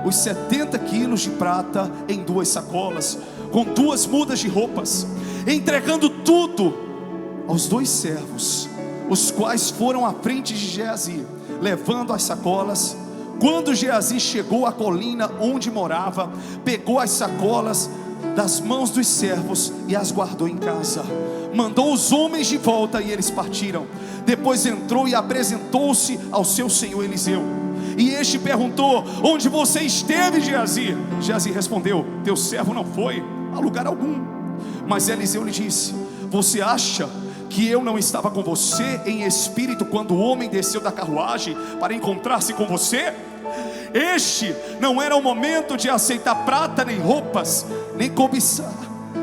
os 70 quilos de prata em 2 sacolas, com 2 mudas de roupas, entregando tudo aos 2 servos, os quais foram à frente de Geazi, levando as sacolas. Quando Geazi chegou à colina onde morava, pegou as sacolas das mãos dos servos e as guardou em casa. Mandou os homens de volta e eles partiram. Depois entrou e apresentou-se ao seu senhor Eliseu. E este perguntou: onde você esteve, Geazi? Geazi respondeu: teu servo não foi a lugar algum. Mas Eliseu lhe disse: você acha que eu não estava com você em espírito quando o homem desceu da carruagem para encontrar-se com você? Este não era o momento de aceitar prata, nem roupas, nem cobiçar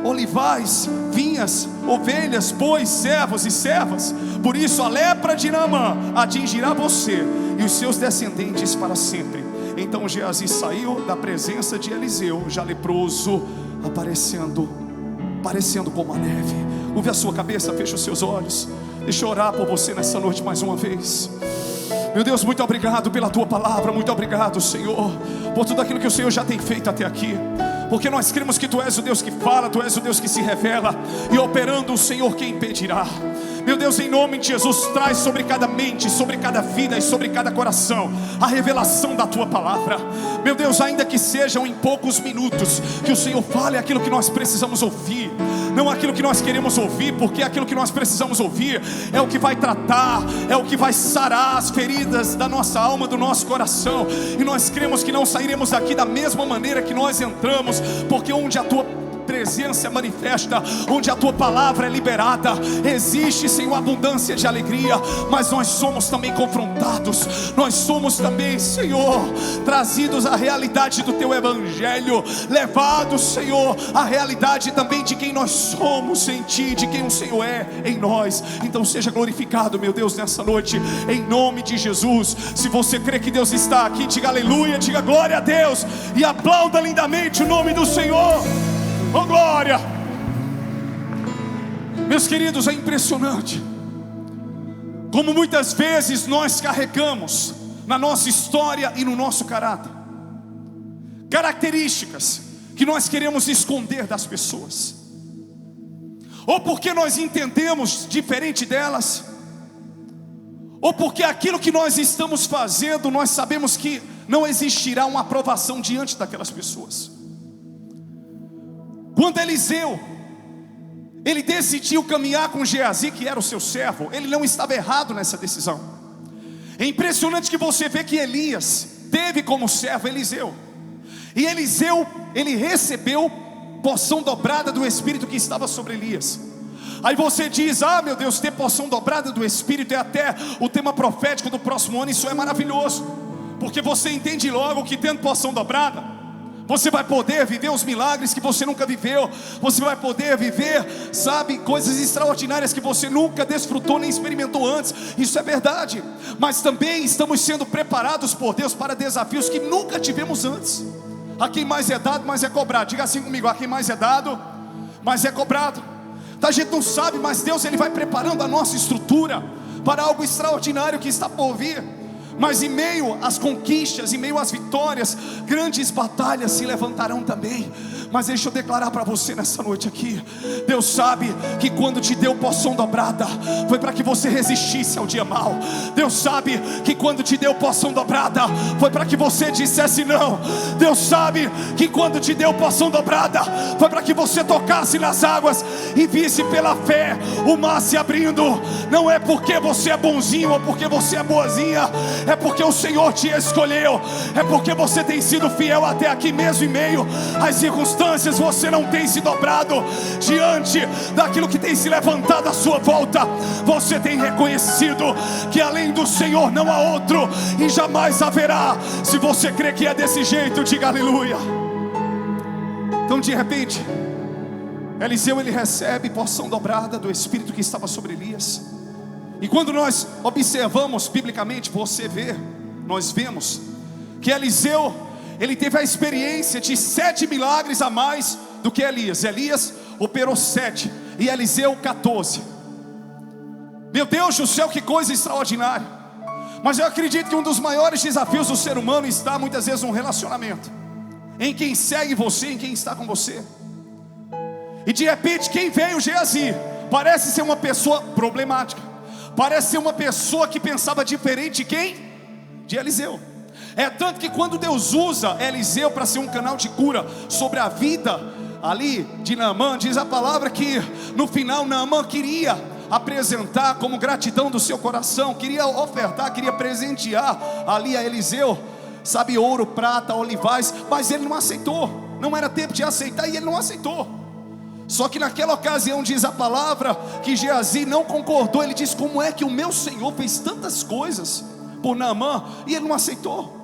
olivais, vinhas, ovelhas, bois, servos e servas. Por isso a lepra de Naamã atingirá você e os seus descendentes para sempre. Então Geazi saiu da presença de Eliseu, já leproso, parecendo como a neve. Curve a sua cabeça, feche os seus olhos. Deixa eu orar por você nessa noite mais uma vez. Meu Deus, muito obrigado pela tua palavra. Muito obrigado, Senhor, por tudo aquilo que o Senhor já tem feito até aqui. Porque nós cremos que Tu és o Deus que fala, Tu és o Deus que se revela, e operando o Senhor, quem impedirá? Meu Deus, em nome de Jesus, traz sobre cada mente, sobre cada vida e sobre cada coração a revelação da Tua palavra. Meu Deus, ainda que sejam em poucos minutos, que o Senhor fale aquilo que nós precisamos ouvir, não aquilo que nós queremos ouvir, porque aquilo que nós precisamos ouvir é o que vai tratar, é o que vai sarar as feridas da nossa alma, do nosso coração. E nós cremos que não sairemos daqui da mesma maneira que nós entramos, porque onde a Tua presença é manifesta, onde a Tua palavra é liberada, existe, Senhor, abundância de alegria. Mas nós somos também confrontados, nós somos também, Senhor, trazidos à realidade do Teu Evangelho, levados, Senhor, à realidade também de quem nós somos em Ti, de quem o Senhor é em nós. Então seja glorificado, meu Deus, nessa noite, em nome de Jesus. Se você crê que Deus está aqui, diga aleluia, diga glória a Deus, e aplauda lindamente o nome do Senhor. Oh glória! Meus queridos, é impressionante como muitas vezes nós carregamos na nossa história e no nosso caráter características que nós queremos esconder das pessoas, ou porque nós entendemos diferente delas, ou porque aquilo que nós estamos fazendo nós sabemos que não existirá uma aprovação diante daquelas pessoas. Quando Eliseu, ele decidiu caminhar com Geazi, que era o seu servo, ele não estava errado nessa decisão. É impressionante que você vê que Elias teve como servo Eliseu, e Eliseu, ele recebeu porção dobrada do Espírito que estava sobre Elias. Aí você diz: ah, meu Deus, ter porção dobrada do Espírito é até o tema profético do próximo ano. Isso é maravilhoso, porque você entende logo que tendo porção dobrada, você vai poder viver os milagres que você nunca viveu. Você vai poder viver, sabe, coisas extraordinárias que você nunca desfrutou nem experimentou antes. Isso é verdade. Mas também estamos sendo preparados por Deus para desafios que nunca tivemos antes. A quem mais é dado, mais é cobrado. Diga assim comigo: a quem mais é dado, mais é cobrado. A gente não sabe, mas Deus, Ele vai preparando a nossa estrutura para algo extraordinário que está por vir. Mas em meio às conquistas, em meio às vitórias, grandes batalhas se levantarão também. Mas deixa eu declarar para você nessa noite aqui: Deus sabe que quando te deu porção dobrada, foi para que você resistisse ao dia mau. Deus sabe que quando te deu porção dobrada, foi para que você dissesse não. Deus sabe que quando te deu porção dobrada, foi para que você tocasse nas águas e visse pela fé o mar se abrindo. Não é porque você é bonzinho ou porque você é boazinha, é porque o Senhor te escolheu, é porque você tem sido fiel até aqui mesmo em meio às circunstâncias. Você não tem se dobrado diante daquilo que tem se levantado à sua volta. Você tem reconhecido que além do Senhor não há outro, e jamais haverá. Se você crê que é desse jeito, diga aleluia. Então de repente, Eliseu, ele recebe porção dobrada do Espírito que estava sobre Elias. E quando nós observamos biblicamente, nós vemos que Eliseu, ele teve a experiência de 7 milagres a mais do que Elias. Elias operou 7 e Eliseu 14. Meu Deus do céu, que coisa extraordinária. Mas eu acredito que um dos maiores desafios do ser humano está muitas vezes no relacionamento, em quem segue você, em quem está com você. E de repente quem veio, Geazi, parece ser uma pessoa problemática, parece ser uma pessoa que pensava diferente de quem? De Eliseu. É tanto que quando Deus usa Eliseu para ser um canal de cura sobre a vida ali de Naamã, diz a palavra que no final Naamã queria apresentar como gratidão do seu coração, queria ofertar, queria presentear ali a Eliseu, sabe, ouro, prata, olivais, mas ele não aceitou. Não era tempo de aceitar e ele não aceitou. Só que naquela ocasião diz a palavra que Geazi não concordou. Ele disse: como é que o meu Senhor fez tantas coisas por Naamã e ele não aceitou?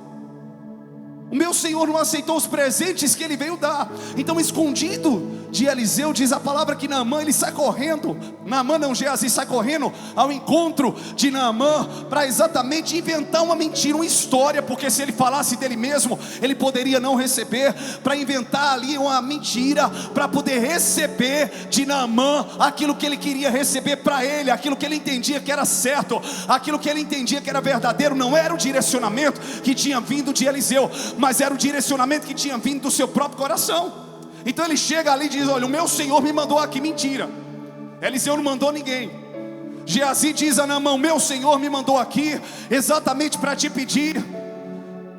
O meu Senhor não aceitou os presentes que ele veio dar. Então, escondido de Eliseu, diz a palavra que Naamã, ele sai correndo. Naamã não, Geazi sai correndo ao encontro de Naamã para exatamente inventar uma mentira, uma história, porque se ele falasse dele mesmo, ele poderia não receber. Para inventar ali uma mentira, para poder receber de Naamã aquilo que ele queria receber para ele, aquilo que ele entendia que era certo, aquilo que ele entendia que era verdadeiro. Não era o direcionamento que tinha vindo de Eliseu, mas era o direcionamento que tinha vindo do seu próprio coração. Então ele chega ali e diz: olha, o meu Senhor me mandou aqui. Mentira, Eliseu não mandou ninguém. Geazi diz a Naamã: o meu Senhor me mandou aqui exatamente para te pedir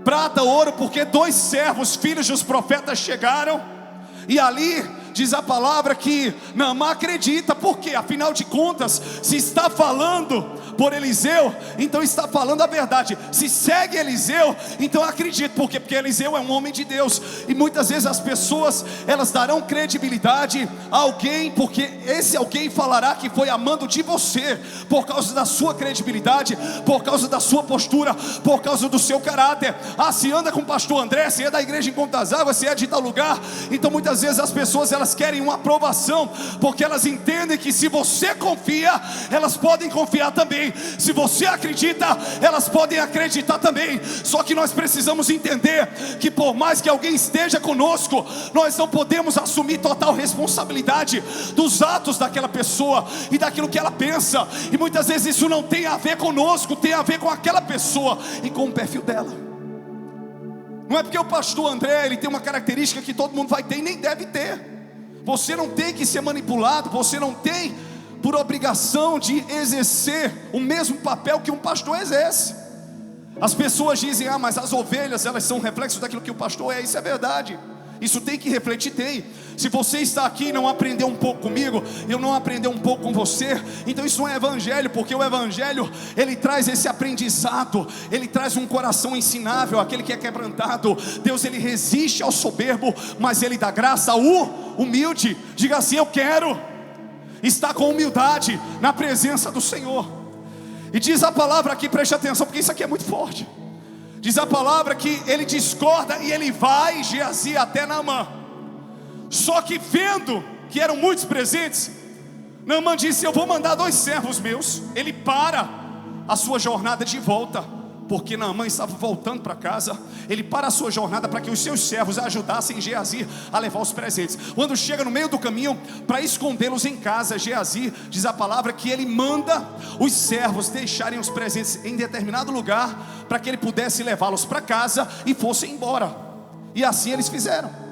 prata, ouro, porque 2 servos, filhos dos profetas, chegaram. E ali diz a palavra que Naamã acredita, porque afinal de contas, se está falando por Eliseu, então está falando a verdade. Se segue Eliseu, então acredito. Por quê? Porque Eliseu é um homem de Deus. E muitas vezes as pessoas, elas darão credibilidade a alguém, porque esse alguém falará que foi amando de você, por causa da sua credibilidade, por causa da sua postura, por causa do seu caráter. Ah, se anda com o pastor André, se é da igreja em Contas Águas, se é de tal lugar. Então muitas vezes as pessoas, elas querem uma aprovação, porque elas entendem que se você confia, elas podem confiar também. Se você acredita, elas podem acreditar também. Só que nós precisamos entender que por mais que alguém esteja conosco, nós não podemos assumir total responsabilidade dos atos daquela pessoa e daquilo que ela pensa. E muitas vezes isso não tem a ver conosco, tem a ver com aquela pessoa e com o perfil dela. Não é porque o pastor André, ele tem uma característica que todo mundo vai ter e nem deve ter. Você não tem que ser manipulado, você não tem por obrigação de exercer o mesmo papel que um pastor exerce. As pessoas dizem: ah, mas as ovelhas, elas são um reflexo daquilo que o pastor é. Isso é verdade, isso tem que refletir, tem. Se você está aqui e não aprendeu um pouco comigo, eu não aprendi um pouco com você, então isso não é evangelho, porque o evangelho, ele traz esse aprendizado, ele traz um coração ensinável, aquele que é quebrantado. Deus, ele resiste ao soberbo, mas ele dá graça ao humilde. Diga assim: eu quero estar com humildade na presença do Senhor. E diz a palavra aqui, preste atenção, porque isso aqui é muito forte. Diz a palavra que ele discorda e ele vai, Geazi, até Naamã. Só que vendo que eram muitos presentes, Naamã disse: eu vou mandar 2 servos meus. Ele para a sua jornada de volta, porque Naamã estava voltando para casa. Ele para a sua jornada para que os seus servos ajudassem Geazi a levar os presentes. Quando chega no meio do caminho, para escondê-los em casa, Geazi, diz a palavra que ele manda os servos deixarem os presentes em determinado lugar, para que ele pudesse levá-los para casa e fossem embora. E assim eles fizeram.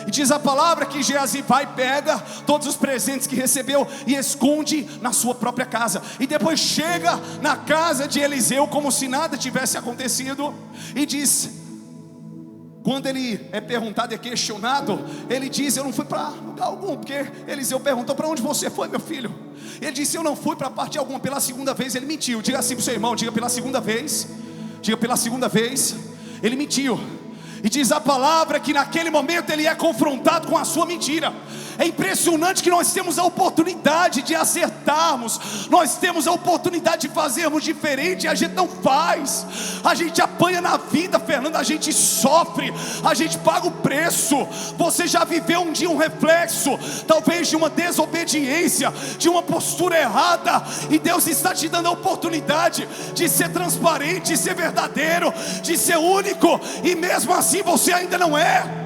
E diz a palavra que Geazi vai, pega todos os presentes que recebeu e esconde na sua própria casa. E depois chega na casa de Eliseu como se nada tivesse acontecido. E diz, quando ele é perguntado, é questionado, ele diz: eu não fui para lugar algum. Porque Eliseu perguntou: para onde você foi, meu filho? Ele disse: eu não fui para parte alguma. Pela segunda vez ele mentiu. Diga assim para o seu irmão, diga: pela segunda vez. Diga: pela segunda vez ele mentiu. E diz a palavra que naquele momento ele é confrontado com a sua mentira. É impressionante que nós temos a oportunidade de acertarmos, nós temos a oportunidade de fazermos diferente, e a gente não faz. A gente apanha na vida, Fernando, a gente sofre, a gente paga o preço. Você já viveu um dia um reflexo, talvez de uma desobediência, de uma postura errada, e Deus está te dando a oportunidade de ser transparente, de ser verdadeiro, de ser único, e mesmo assim você ainda não é.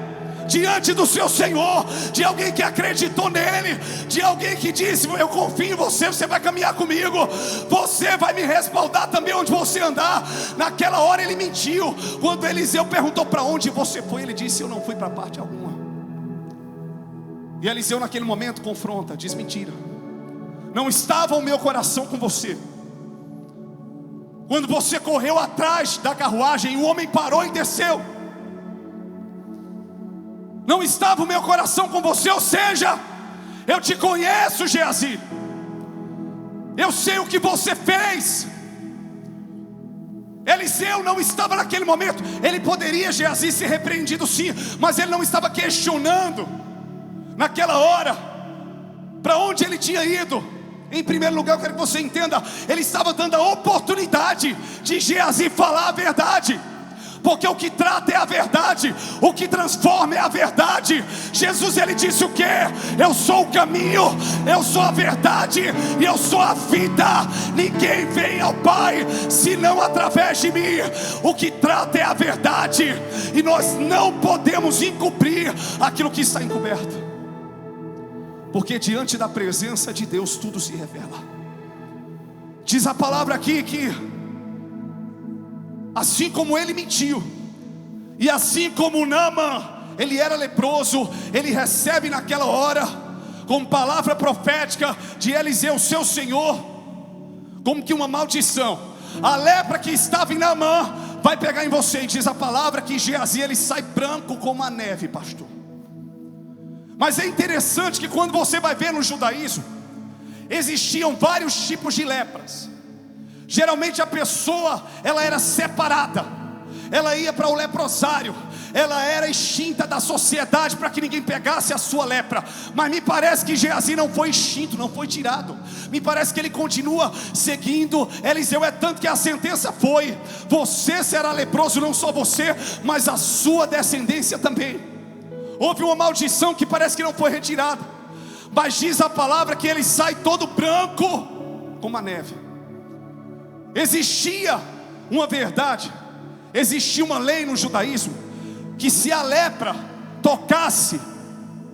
diante do seu Senhor, de alguém que acreditou nele, de alguém que disse: eu confio em você, você vai caminhar comigo, você vai me respaldar também onde você andar. Naquela hora ele mentiu. Quando Eliseu perguntou: para onde você foi? Ele disse: eu não fui para parte alguma. E Eliseu naquele momento confronta, diz: mentira, não estava o meu coração com você. Quando você correu atrás da carruagem, o homem parou e desceu. Não estava o meu coração com você. Ou seja, eu te conheço, Geazi. Eu sei o que você fez. Eliseu não estava naquele momento. Ele poderia, Geazi, ser repreendido sim, mas ele não estava questionando naquela hora para onde ele tinha ido. Em primeiro lugar, eu quero que você entenda, ele estava dando a oportunidade de Geazi falar a verdade, porque o que trata é a verdade, o que transforma é a verdade. Jesus, ele disse o que? Eu sou o caminho, eu sou a verdade e eu sou a vida. Ninguém vem ao Pai senão através de mim. O que trata é a verdade, e nós não podemos encobrir aquilo que está encoberto, porque diante da presença de Deus tudo se revela. Diz a palavra aqui que assim como ele mentiu, e assim como Naamã, ele era leproso, ele recebe naquela hora, com palavra profética de Eliseu, seu Senhor, como que uma maldição. A lepra que estava em Naamã vai pegar em você. E diz a palavra que Geazi, ele sai branco como a neve, pastor. Mas é interessante que quando você vai ver no judaísmo, existiam vários tipos de lepras. Geralmente a pessoa, ela era separada, ela ia para o leprosário, ela era extinta da sociedade para que ninguém pegasse a sua lepra. Mas me parece que Geazi não foi extinto, não foi tirado. Me parece que ele continua seguindo Eliseu. É tanto que a sentença foi: você será leproso, não só você, mas a sua descendência também. Houve uma maldição que parece que não foi retirada, mas diz a palavra que ele sai todo branco como a neve. Existia uma verdade, existia uma lei no judaísmo, que se a lepra tocasse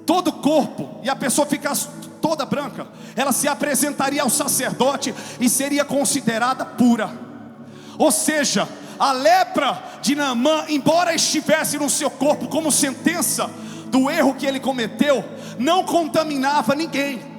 todo o corpo e a pessoa ficasse toda branca, ela se apresentaria ao sacerdote e seria considerada pura. Ou seja, a lepra de Naamã, embora estivesse no seu corpo como sentença do erro que ele cometeu, não contaminava ninguém.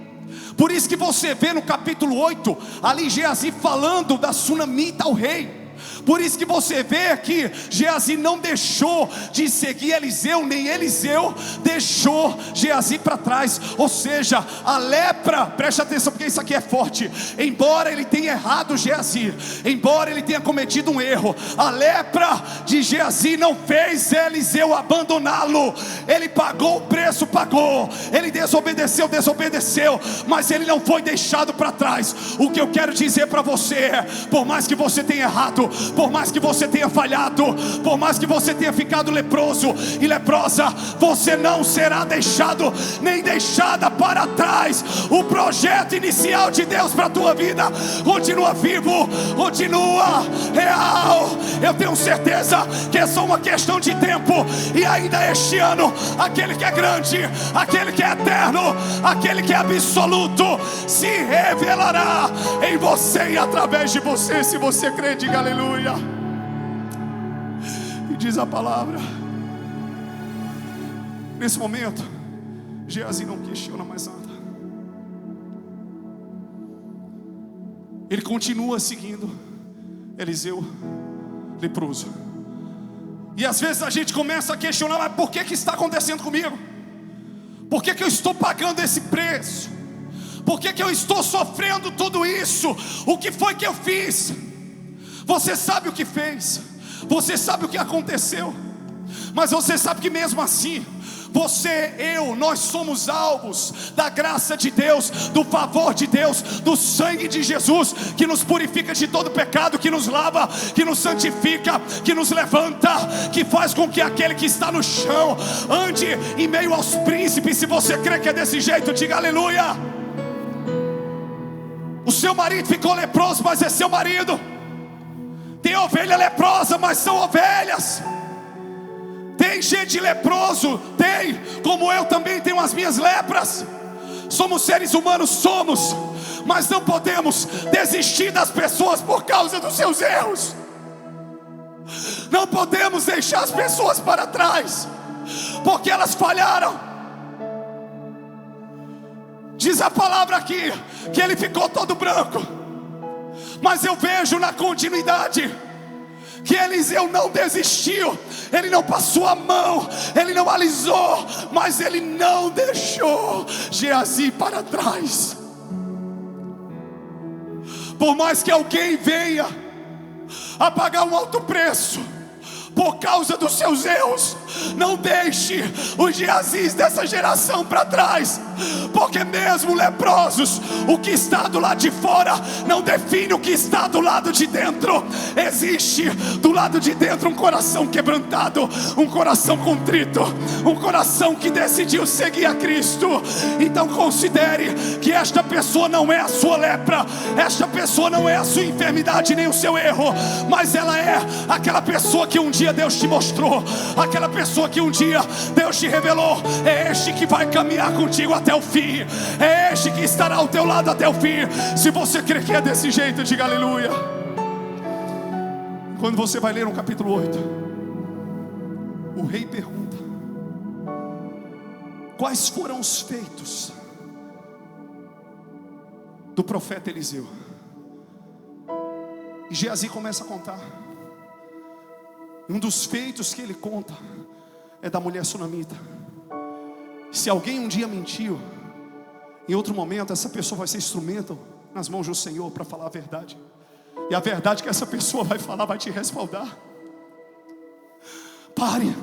Por isso que você vê no capítulo 8, ali Geazi falando da sunamita ao rei. Por isso que você vê que Geazi não deixou de seguir Eliseu, nem Eliseu deixou Geazi para trás. Ou seja, a lepra, preste atenção porque isso aqui é forte. Embora ele tenha errado Geazi, embora ele tenha cometido um erro, a lepra de Geazi não fez Eliseu abandoná-lo. Ele pagou o preço, pagou. Ele desobedeceu, mas ele não foi deixado para trás. O que eu quero dizer para você é: por mais que você tenha errado, por mais que você tenha falhado, por mais que você tenha ficado leproso e leprosa, você não será deixado nem deixada para trás. O projeto inicial de Deus para a tua vida continua vivo, continua real. Eu tenho certeza que é só uma questão de tempo, e ainda este ano, aquele que é grande, aquele que é eterno, aquele que é absoluto, se revelará em você e através de você. Se você crê, diga aleluia. E diz a palavra, nesse momento Geazi não questiona mais nada. Ele continua seguindo Eliseu leproso. E às vezes a gente começa a questionar: mas por que está acontecendo comigo? Por que eu estou pagando esse preço? Por que eu estou sofrendo tudo isso? O que foi que eu fiz? Você sabe o que fez, você sabe o que aconteceu, mas você sabe que mesmo assim, nós somos alvos da graça de Deus, do favor de Deus, do sangue de Jesus, que nos purifica de todo pecado, que nos lava, que nos santifica, que nos levanta, que faz com que aquele que está no chão ande em meio aos príncipes. Se você crê que é desse jeito, diga aleluia. O seu marido ficou leproso, mas é seu marido. Tem ovelha leprosa, mas são ovelhas. Tem Tem gente leproso? Tem, como eu também tenho as minhas lepras. Somos seres humanos, somos, mas não podemos desistir das pessoas por causa dos seus erros. Não podemos deixar as pessoas para trás, porque elas falharam. Diz a palavra aqui, que ele ficou todo branco, mas eu vejo na continuidade, que Eliseu não desistiu. Ele não passou a mão, ele não alisou, mas ele não deixou Geazi para trás. Por mais que alguém venha a pagar um alto preço por causa dos seus erros, não deixe os Geazis dessa geração para trás, porque mesmo leprosos, o que está do lado de fora não define o que está do lado de dentro. Existe do lado de dentro um coração quebrantado, um coração contrito, um coração que decidiu seguir a Cristo. Então considere que esta pessoa não é a sua lepra, esta pessoa não é a sua enfermidade nem o seu erro, mas ela é aquela pessoa que um dia Deus te mostrou, aquela pessoa que um dia Deus te revelou. É este que vai caminhar contigo até o fim, é este que estará ao teu lado até o fim. Se você crê que é desse jeito, diga aleluia. Quando você vai ler no capítulo 8, o rei pergunta: quais foram os feitos do profeta Eliseu? E Geazi começa a contar. Um dos feitos que ele conta é da mulher sunamita. Se alguém um dia mentiu, em outro momento essa pessoa vai ser instrumento nas mãos do Senhor para falar a verdade. E a verdade que essa pessoa vai falar vai te respaldar. Pare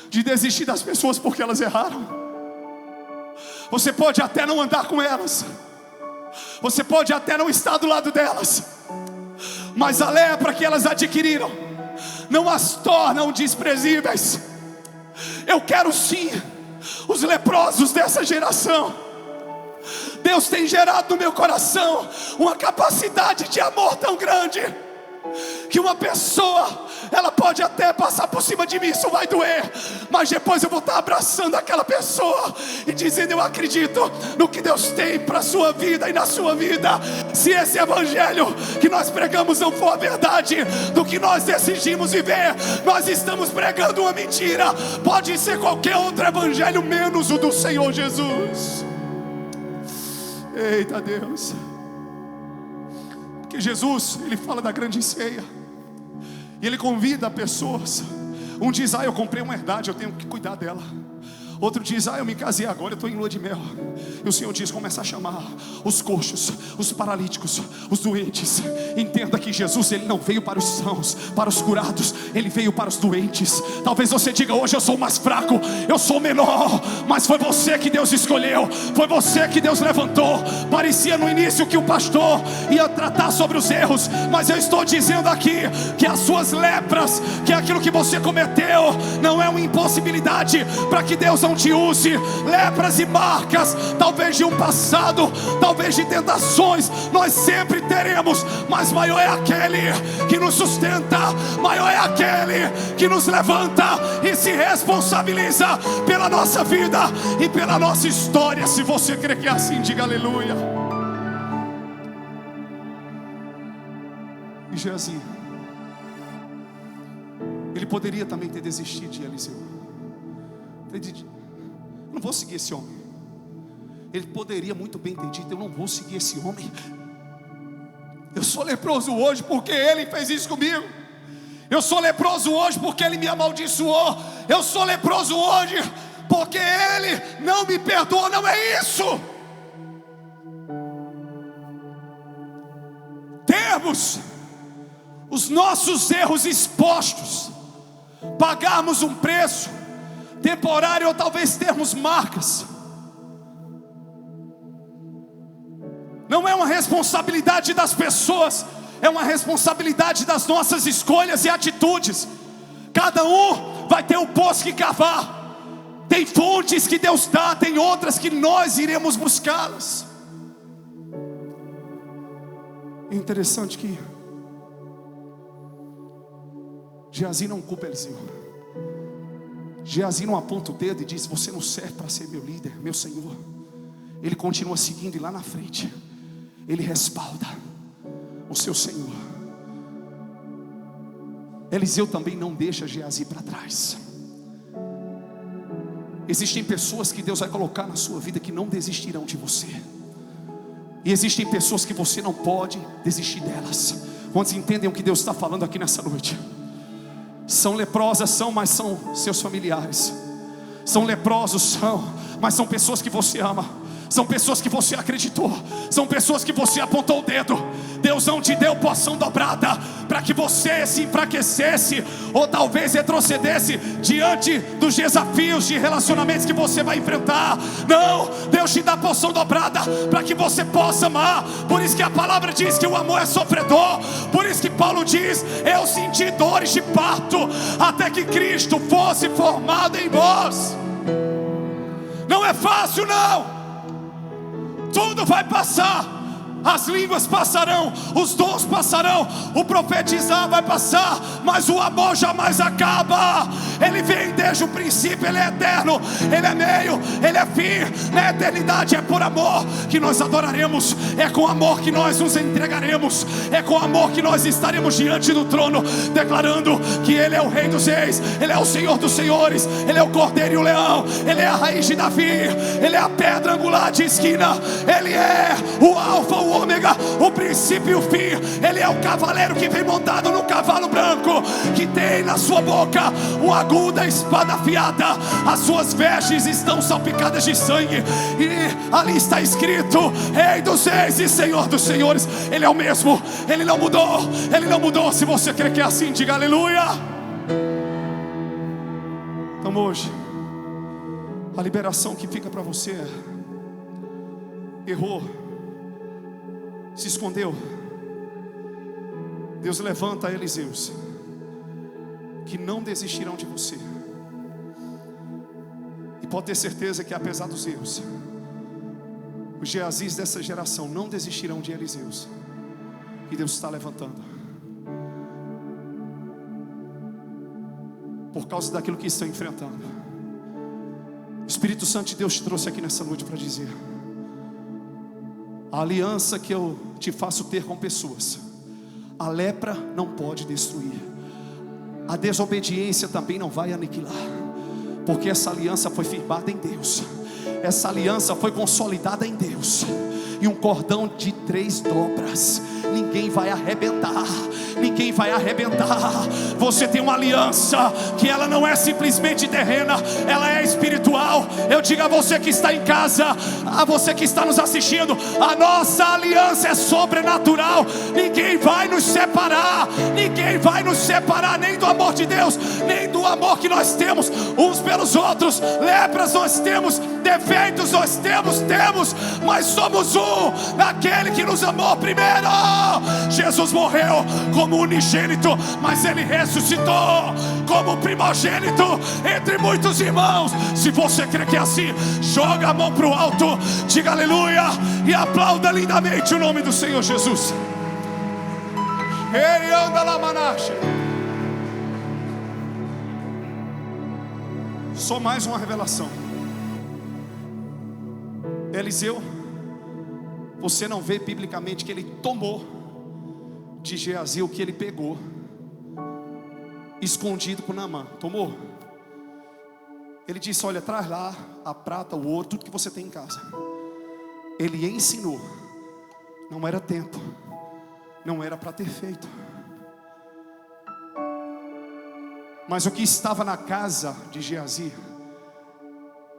de desistir das pessoas porque elas erraram. Você pode até não andar com elas, você pode até não estar do lado delas, mas a lepra que elas adquiriram não as tornam desprezíveis. Eu quero sim os leprosos dessa geração. Deus tem gerado no meu coração uma capacidade de amor tão grande, que uma pessoa, ela pode até passar por cima de mim, isso vai doer, mas depois eu vou estar abraçando aquela pessoa e dizendo: eu acredito no que Deus tem para a sua vida e na sua vida. Se esse evangelho que nós pregamos não for a verdade do que nós decidimos viver, nós estamos pregando uma mentira. Pode ser qualquer outro evangelho menos o do Senhor Jesus. Eita Deus. Porque Jesus, ele fala da grande ceia, e ele convida pessoas. Um diz: eu comprei uma herdade, eu tenho que cuidar dela. Outro diz: eu me casei agora, eu estou em lua de mel. E o Senhor diz: começa a chamar os coxos, os paralíticos, os doentes. Entenda que Jesus, ele não veio para os sãos, para os curados, ele veio para os doentes. Talvez você diga: hoje eu sou mais fraco, eu sou menor, mas foi você que Deus escolheu, foi você que Deus levantou. Parecia no início que o pastor ia tratar sobre os erros, mas eu estou dizendo aqui que as suas lepras, que aquilo que você cometeu, não é uma impossibilidade para que Deus não te use. Lepras e marcas, talvez de um passado, talvez de tentações, nós sempre teremos, mas maior é aquele que nos sustenta, maior é aquele que nos levanta e se responsabiliza pela nossa vida e pela nossa história. Se você crê que é assim, diga aleluia. E Geazi, ele poderia também ter desistido de Eliseu. Eu não vou seguir esse homem. Ele poderia muito bem ter dito: eu não vou seguir esse homem. Eu sou leproso hoje porque ele fez isso comigo. Eu sou leproso hoje porque ele me amaldiçoou. Eu sou leproso hoje porque ele não me perdoou. Não é isso. Termos os nossos erros expostos, pagarmos um preço temporário, ou talvez termos marcas, não é uma responsabilidade das pessoas, é uma responsabilidade das nossas escolhas e atitudes. Cada um vai ter um poço que cavar. Tem fontes que Deus dá, tem outras que nós iremos buscá-las. É interessante que Geazi não culpa Eliseu. Geazi não aponta o dedo e diz: você não serve para ser meu líder, meu senhor. Ele continua seguindo, e lá na frente ele respalda o seu senhor. Eliseu também não deixa Geazi para trás. Existem pessoas que Deus vai colocar na sua vida que não desistirão de você. E existem pessoas que você não pode desistir delas. Quantos entendem o que Deus está falando aqui nessa noite? São leprosas, mas são seus familiares. São leprosos, mas são pessoas que você ama. São pessoas que você acreditou. São pessoas que você apontou o dedo. Deus não te deu porção dobrada para que você se enfraquecesse, ou talvez retrocedesse diante dos desafios de relacionamentos que você vai enfrentar. Não, Deus te dá porção dobrada para que você possa amar. Por isso que a palavra diz que o amor é sofredor. Por isso que Paulo diz: eu senti dores de parto até que Cristo fosse formado em vós. Não é fácil, não. Tudo vai passar, as línguas passarão, os dons passarão, o profetizar vai passar, mas o amor jamais acaba. Ele vem desde o princípio, Ele é eterno, Ele é meio, Ele é fim. Na eternidade é por amor que nós adoraremos, é com amor que nós nos entregaremos, é com amor que nós estaremos diante do trono, declarando que Ele é o Rei dos Reis, Ele é o Senhor dos Senhores, Ele é o Cordeiro e o Leão, Ele é a raiz de Davi, Ele é a pedra angular de esquina, Ele é o Alfa, o Ômega, o princípio e o fim. Ele é o cavaleiro que vem montado no cavalo branco, que tem na sua boca uma aguda espada afiada. As suas vestes estão salpicadas de sangue, e ali está escrito: Rei dos Reis e Senhor dos Senhores. Ele é o mesmo, Ele não mudou, Ele não mudou. Se você crê que é assim, diga aleluia. Então hoje, a liberação que fica para você: errou, se escondeu, Deus levanta Eliseus que não desistirão de você. E pode ter certeza que apesar dos erros, os Geazis dessa geração não desistirão de Eliseus, que Deus está levantando, por causa daquilo que estão enfrentando. O Espírito Santo de Deus te trouxe aqui nessa noite para dizer: a aliança que eu te faço ter com pessoas, a lepra não pode destruir, a desobediência também não vai aniquilar, porque essa aliança foi firmada em Deus, essa aliança foi consolidada em Deus, e um cordão de 3 dobras, ninguém vai arrebentar, ninguém vai arrebentar. Você tem uma aliança que ela não é simplesmente terrena, ela é espiritual. Eu digo a você que está em casa, a você que está nos assistindo, a nossa aliança é sobrenatural. Ninguém vai nos separar, ninguém vai nos separar, nem do amor de Deus, nem do amor que nós temos uns pelos outros. Lepras nós temos, defeitos nós temos, mas somos um naquele que nos amou primeiro. Jesus morreu como unigênito, mas Ele ressuscitou como primogênito entre muitos irmãos. Se você crê que é assim, joga a mão para o alto, diga aleluia e aplauda lindamente o nome do Senhor Jesus. Ele anda lá, manache. Só mais uma revelação. Eliseu, você não vê biblicamente que ele tomou de Geazi o que ele pegou escondido com Naamã. Tomou. Ele disse: olha, traz lá a prata, o ouro, tudo que você tem em casa. Ele ensinou. Não era tempo, não era para ter feito, mas o que estava na casa de Geazi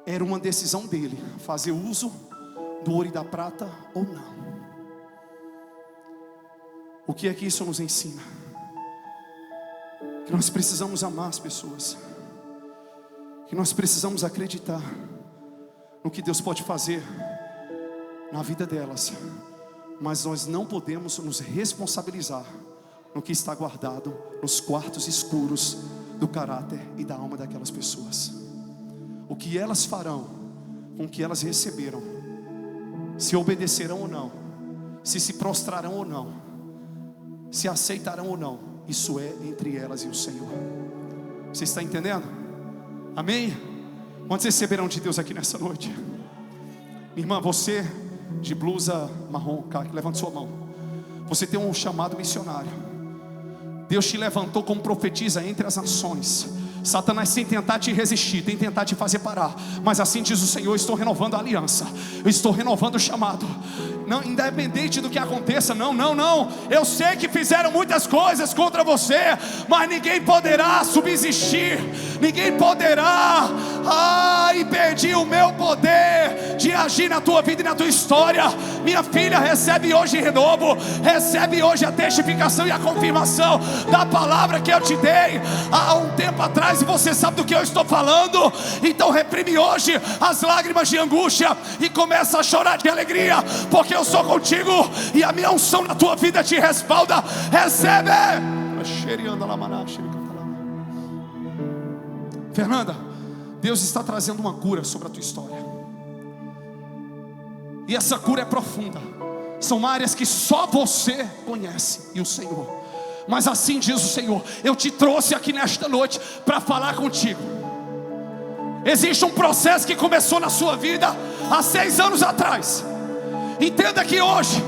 era uma decisão dele: fazer uso do ouro e da prata ou não. O que é que isso nos ensina? Que nós precisamos amar as pessoas, que nós precisamos acreditar no que Deus pode fazer na vida delas, mas nós não podemos nos responsabilizar no que está guardado nos quartos escuros do caráter e da alma daquelas pessoas. O que elas farão com o que elas receberam, se obedecerão ou não, se prostrarão ou não, se aceitarão ou não, isso é entre elas e o Senhor. Você está entendendo? Amém? Quantos receberão de Deus aqui nessa noite? Minha irmã, você de blusa marrom, cara, levanta sua mão. Você tem um chamado missionário. Deus te levantou como profetisa entre as nações. Satanás tem tentar te resistir, tem tentar te fazer parar, mas assim diz o Senhor: eu estou renovando a aliança, eu estou renovando o chamado. Não, independente do que aconteça, não. Eu sei que fizeram muitas coisas contra você, mas ninguém poderá subsistir, ninguém poderá impedir o meu poder de agir na tua vida e na tua história. Minha filha, recebe hoje renovo, recebe hoje a testificação e a confirmação da palavra que eu te dei há um tempo atrás, e você sabe do que eu estou falando. Então reprime hoje as lágrimas de angústia e começa a chorar de alegria, porque eu sou contigo e a minha unção na tua vida te respalda. Recebe. Fernanda, Deus está trazendo uma cura sobre a tua história, e essa cura é profunda. São áreas que só você conhece e o Senhor. Mas assim diz o Senhor: eu te trouxe aqui nesta noite para falar contigo. Existe um processo que começou na sua vida há 6 anos atrás. Entenda que hoje,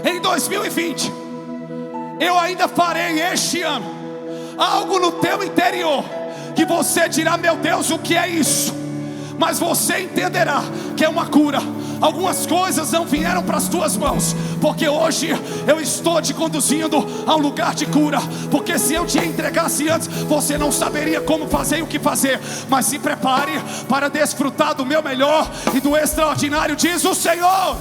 em 2020, eu ainda farei este ano algo no teu interior que você dirá: meu Deus, o que é isso? Mas você entenderá que é uma cura. Algumas coisas não vieram para as tuas mãos, porque hoje eu estou te conduzindo a um lugar de cura. Porque se eu te entregasse antes, você não saberia como fazer e o que fazer. Mas se prepare para desfrutar do meu melhor e do extraordinário, diz o Senhor.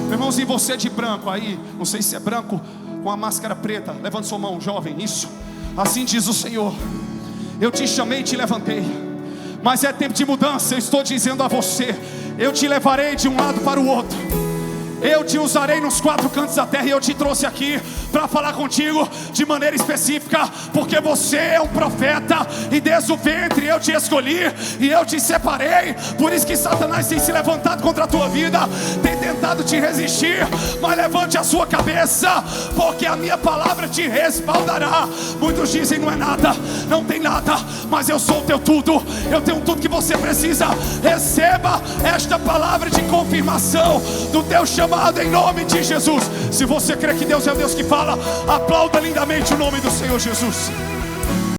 Meu irmãozinho, você de branco aí, não sei se é branco, com a máscara preta, levante sua mão, jovem, isso. Assim diz o Senhor: eu te chamei e te levantei, mas é tempo de mudança. Eu estou dizendo a você: eu te levarei de um lado para o outro, eu te usarei nos 4 cantos da terra. E eu te trouxe aqui para falar contigo de maneira específica, porque você é um profeta, e desde o ventre eu te escolhi e eu te separei. Por isso que Satanás tem se levantado contra a tua vida, tem tentado te resistir, mas levante a sua cabeça, porque a minha palavra te respaldará. Muitos dizem: não é nada, não tem nada, mas eu sou o teu tudo, eu tenho tudo que você precisa. Receba esta palavra de confirmação do teu chamado em nome de Jesus. Se você crê que Deus é o Deus que fala, aplauda lindamente o nome do Senhor Jesus.